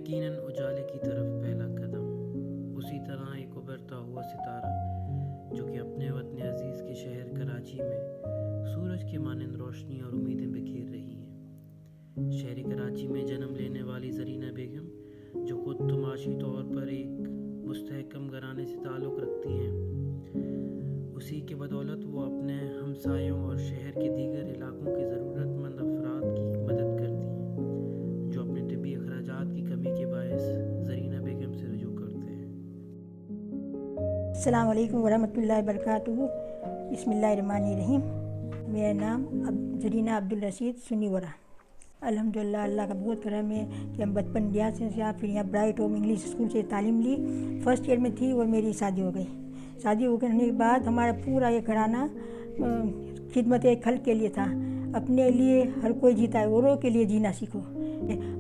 यकीनन उजाले की तरफ पहला कदम, उसी तरह एक उभरता हुआ सितारा जो कि अपने वतन अजीज़ के शहर कराची में सूरज के मानंद रोशनी और उम्मीदें बिखेर रही हैं। शहर कराची में जन्म लेने वाली ज़रीना बेगम, जो खुद तो माशी तौर पर एक मुस्तहकम घराने से ताल्लुक़ रखती हैं, उसी के बदौलत वो अपने हमसायों और शहर के दीगर इलाकों के ज़रूरतमंद अफराद की मदद करती हैं, जो अपने तिब्बी अखराजात की कमी के बायस ज़रीना बेगम से रुजू करते हैं। अस्सलाम वालेकुम वरहमतुल्लाहि वबरकातुहू। बिस्मिल्लाहिर्रहमानिर्रहीम। मेरा नाम ज़रीना अब्दुल रशीद सुन्नी वरा। अल्हम्दुलिल्लाह, अल्लाह का बहुत करम है कि हम बचपन लिया से यहाँ फिर यहाँ ब्राइट होम इंग्लिश स्कूल से तालीम ली। फर्स्ट ईयर में थी और मेरी शादी हो गई। शादी होने के बाद हमारा पूरा ये घराना खिदमत खल्क के लिए था। अपने लिए हर कोई जीता है, औरों के लिए जीना सीखो।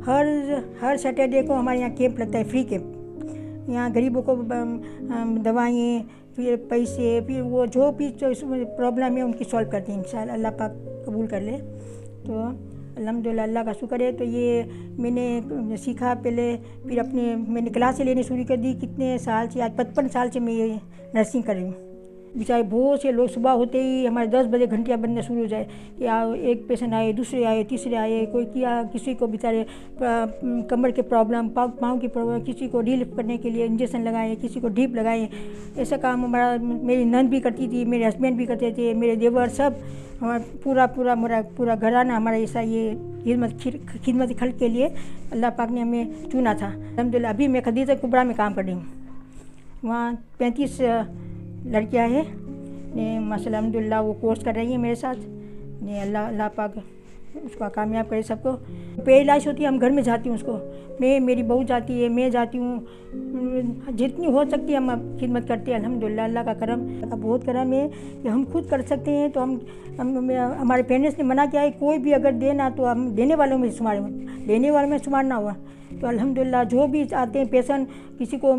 हर सैटरडे को हमारे यहाँ कैंप लगता है, फ्री कैंप। यहाँ गरीबों को दवाएँ, फिर पैसे, फिर वो जो भी प्रॉब्लम है उनकी सॉल्व करते हैं। इंशाअल्लाह अल्लाह पाक कबूल कर ले। तो अल्हम्दुलिल्लाह, अल्लाह का शुक्र है। तो ये मैंने सीखा पहले, फिर मैंने क्लासें लेनी शुरू कर दी। कितने साल से, आज 55 साल से मैं ये नर्सिंग कर रही हूँ। बेचारे बहुत से लोग सुबह होते ही हमारे 10 बजे घंटियाँ बनना शुरू हो जाए कि एक पेशेंट आए, दूसरे आए, तीसरे आए। कोई किसी को बेचारे कमर के प्रॉब्लम, पाँव की प्रॉब्लम, किसी को रिलीफ करने के लिए इंजेक्शन लगाए, किसी को ड्रिप लगाए। ऐसा काम हमारा मेरी नंद भी करती थी, मेरे हस्बैंड भी करते थे, मेरे देवर, सब हमारा पूरा घराना हमारा ऐसा ये खिदमत खल्क के लिए अल्लाह पाक ने हमें चुना था। अल्हम्दुलिल्लाह, अभी मैं खदीजा कुबरा में काम कर रही हूँ। वहाँ 35 लड़कियां हैं ने, माशाल्लाह अल्हम्दुलिल्लाह, वो कोर्स कर रही हैं मेरे साथ ने। अल्लाह पाक उसका कामयाब करे सबको। पैरालाइज होती है, हम घर में जाती हूँ उसको, मेरी बहू जाती है, मैं जाती हूँ। जितनी हो सकती है हम खिदमत करते हैं। अल्हम्दुलिल्लाह, अल्लाह का करम, का बहुत करम है कि हम खुद कर सकते हैं। तो हमारे पेरेंट्स ने मना किया है, कोई भी अगर देना तो हम देने वालों में शुमार, लेने वालों में शुमार ना हुआ। तो अल्हम्दुलिल्लाह, जो भी आते हैं पेशेंट, किसी को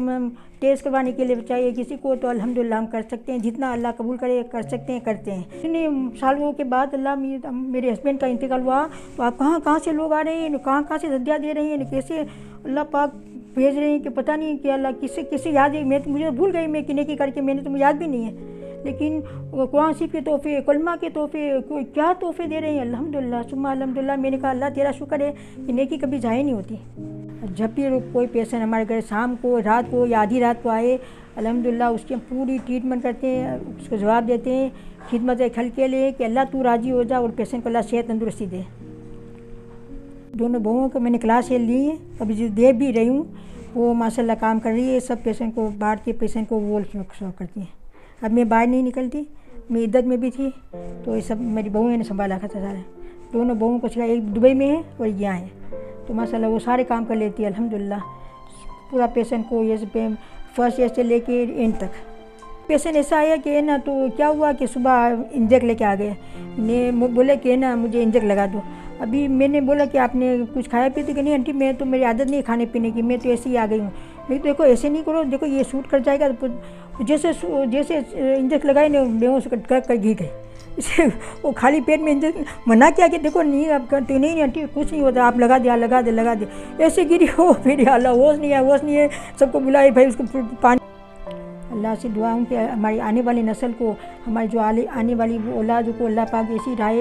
टेस्ट करवाने के लिए चाहिए, किसी को, तो अल्हम्दुलिल्लाह हम कर सकते हैं। जितना अल्लाह कबूल करे, कर सकते हैं, करते हैं। इतने सालों के बाद मेरे हस्बैंड का इंतकाल हुआ। तो आप कहाँ से लोग आ रहे हैं, कहाँ से हदिया दे रहे हैं, कैसे अल्लाह पाक भेज रहे हैं कि पता नहीं कि अल्लाह किससे याद है। मुझे भूल गई, मैं किने की करके मैंने, तो मुझे याद भी नहीं है। लेकिन कुरान शरीफ के तोहफे, कलमा के तोहफे, कोई क्या तोहफे दे रहे हैं। अल्हम्दुलिल्लाह सुम्मा अल्हम्दुलिल्लाह। मैंने कहा अल्लाह तेरा शुक्र है कि नेकी कभी ज़ाया नहीं होती। जब भी कोई पेशेंट हमारे घर शाम को, रात को या आधी रात को आए, अल्हम्दुलिल्लाह उसकी हम पूरी ट्रीटमेंट करते हैं, उसको जवाब देते हैं खिदमत खल्क के लिए कि अल्लाह तू राज़ी हो जा और पेशेंट को अल्लाह सेहत तंदुरुस्ती दे। दोनों बहुओं को मैंने क्लासें ली हैं, अभी दे भी रही हूँ। वो माशाल्लाह काम कर रही है, सब पेशेंट को, बाहर के पेशेंट को वो सर्व करती हैं। अब मैं बाहर नहीं निकलती, मैं इद्दत में भी थी, तो ये सब मेरी बहुएँ ने संभाला था सारा। दोनों बहुओं को सिखाया, एक दुबई में है और यहाँ है। तो माशाल्लाह वो सारे काम कर लेती है अल्हम्दुलिल्लाह। पूरा पेशेंट को ये फर्स्ट ईयर से लेके एंड तक। पेशेंट ऐसा आया कि ना, तो क्या हुआ कि सुबह इंजेक्ट लेके आ गए, ने बोले कि ना मुझे इंजेक्ट लगा दो। अभी मैंने बोला कि आपने कुछ खाया पिया? तो कि नहीं आंटी, मैं तो, मेरी आदत नहीं खाने पीने की, मैं तो ऐसे ही आ गई हूँ। मैं तो देखो ऐसे नहीं करो, देखो ये सूट कर जाएगा। तो जैसे इंजेक्ट लगाए ना, बेहोश कर गिर गए। इसे वो खाली पेट में इंजेक्शन मना किया कि देखो नहीं आप करते, नहीं आंटी कुछ नहीं होता, आप लगा दे। ऐसे गिरी हो, फिर अल्लाह होश नहीं है। सबको बुलाए भाई, उसको पानी। अल्लाह से दुआ हूँ कि हमारी आने वाली नस्ल को, हमारी जो आने वाली औलाद को अल्लाह पाक ऐसी राह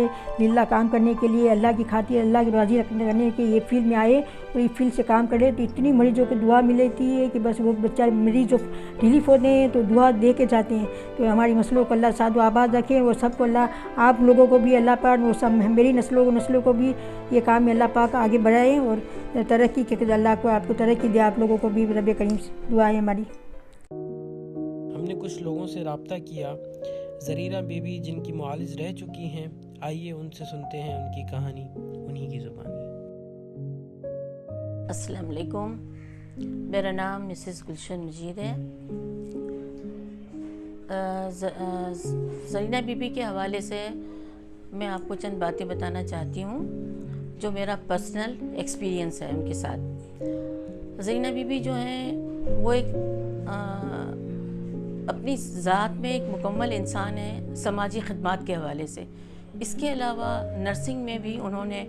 लिल्लाह काम करने के लिए, अल्लाह की खातिर, अल्लाह की राज़ी करने के ये फील्ड में आए और ये फील्ड से काम करे। तो इतनी मरीजों को दुआ मिलती है कि बस वो बच्चा मरीज जो रिलीफ होते हैं तो दुआ दे के जाते हैं। तो हमारी नस्लों को अल्लाह सादो आबाद रखे और सबको अल्लाह, आप लोगों को भी अल्लाह पाक, वो सब मेरी नस्लों को भी ये काम में अल्लाह पाक आगे बढ़ाए और तरक्की के, अल्लाह को आपको तरक्की दे, आप लोगों को भी रब करीम से दुआ है हमारी। हमने कुछ लोगों से रब्ता किया, ज़रीना बीबी जिनकी मुआलिज रह चुकी हैं। आइए उनसे सुनते हैं उनकी कहानी, उन्हीं की ज़ुबानी। अस्सलाम वालेकुम, मेरा नाम मिसेस गुलशन मजीद है। ज़रीना बीबी के हवाले से मैं आपको चंद बातें बताना चाहती हूँ जो मेरा पर्सनल एक्सपीरियंस है उनके साथ। ज़रीना बीबी जो हैं वो एक अपनी ज़ात में एक मुकम्मल इंसान है समाजी खिदमत के हवाले से। इसके अलावा नर्सिंग में भी उन्होंने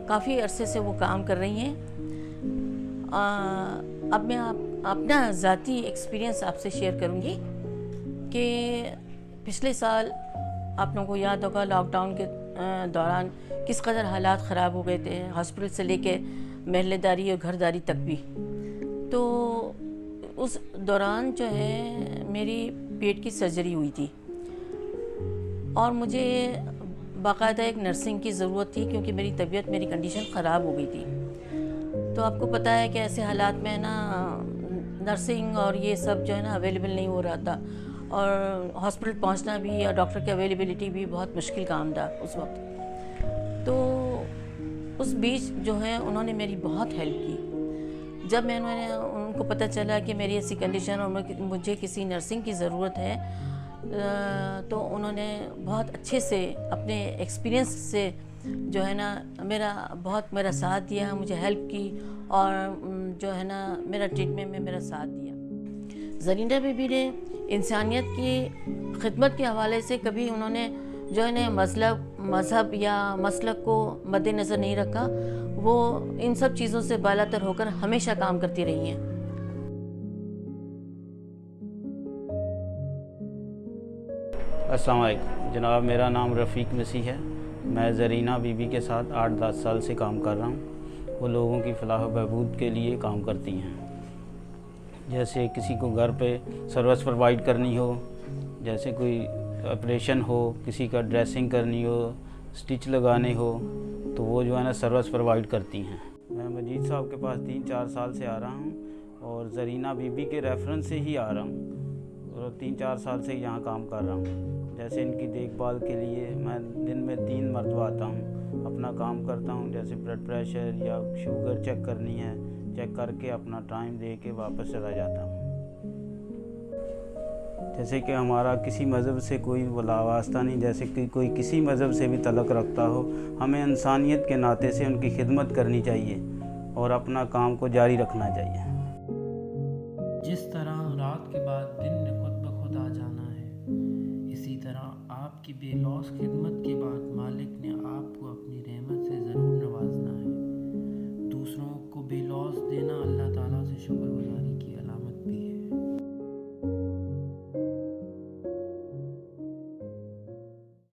काफ़ी अरसे से वो काम कर रही हैं। اب میں اپنا ذاتی ایکسپیرینس آپ سے شیئر کروں گی کہ پچھلے سال آپ لوگوں کو یاد ہوگا لاک ڈاؤن کے دوران کس قدر حالات خراب ہو گئے تھے، ہاسپٹل سے لے کے محلے داری اور گھر داری تک بھی. تو اس دوران جو ہے میری پیٹ کی سرجری ہوئی تھی اور مجھے باقاعدہ ایک نرسنگ کی ضرورت تھی کیونکہ میری طبیعت، میری کنڈیشن خراب ہو گئی تھی. تو آپ کو پتہ ہے کہ ایسے حالات میں نا نرسنگ اور یہ سب جو ہے نا اویلیبل نہیں ہو رہا تھا، اور ہاسپٹل پہنچنا بھی اور ڈاکٹر کی اویلیبلٹی بھی بہت مشکل کام تھا اس وقت. تو اس بیچ جو ہے انہوں نے میری بہت ہیلپ کی. جب میں نے ان کو پتہ چلا کہ میری ایسی کنڈیشن اور مجھے کسی نرسنگ کی ضرورت ہے، تو انہوں نے بہت اچھے سے اپنے ایکسپیرینس سے جو ہے نا میرا ساتھ دیا، مجھے ہیلپ کی اور جو ہے نا میرا ٹریٹمنٹ میں میرا ساتھ دیا. زرینہ بی بی نے انسانیت کی خدمت کے حوالے سے کبھی انہوں نے جو ہے نا مذہب یا مسلک کو مد نظر نہیں رکھا. وہ ان سب چیزوں سے بالاتر ہو کر ہمیشہ کام کرتی رہی ہیں. السلام علیکم جناب، میرا نام رفیق مسیح ہے. میں زرینہ بی بی کے ساتھ 8-10 سال سے کام کر رہا ہوں. وہ لوگوں کی فلاح و بہبود کے لیے کام کرتی ہیں. جیسے کسی کو گھر پہ سروس پرووائڈ کرنی ہو، جیسے کوئی آپریشن ہو، کسی کا ڈریسنگ کرنی ہو، سٹچ لگانے ہو، تو وہ جو ہے نا سروس پرووائڈ کرتی ہیں. میں مجید صاحب کے پاس 3-4 سال سے آ رہا ہوں اور زرینہ بی بی کے ریفرنس سے ہی آ رہا ہوں اور 3-4 سال سے یہاں کام کر رہا ہوں. جیسے ان کی دیکھ بھال کے لیے میں دن میں 3 مرتبہ آتا ہوں، اپنا کام کرتا ہوں. جیسے بلڈ پریشر یا شوگر چیک کرنی ہے، چیک کر کے اپنا ٹائم دے کے واپس چلا جاتا ہوں. جیسے کہ ہمارا کسی مذہب سے کوئی وابستہ نہیں، جیسے کہ کوئی کسی مذہب سے بھی تعلق رکھتا ہو، ہمیں انسانیت کے ناطے سے ان کی خدمت کرنی چاہیے اور اپنا کام کو جاری رکھنا چاہیے. جس طرح رات کے بعد دن نے خود بخود آ جانا ہے، اسی طرح آپ کی بے لوث خدمت کے بعد مالک نے آپ کو اپنی رحمت سے ضرور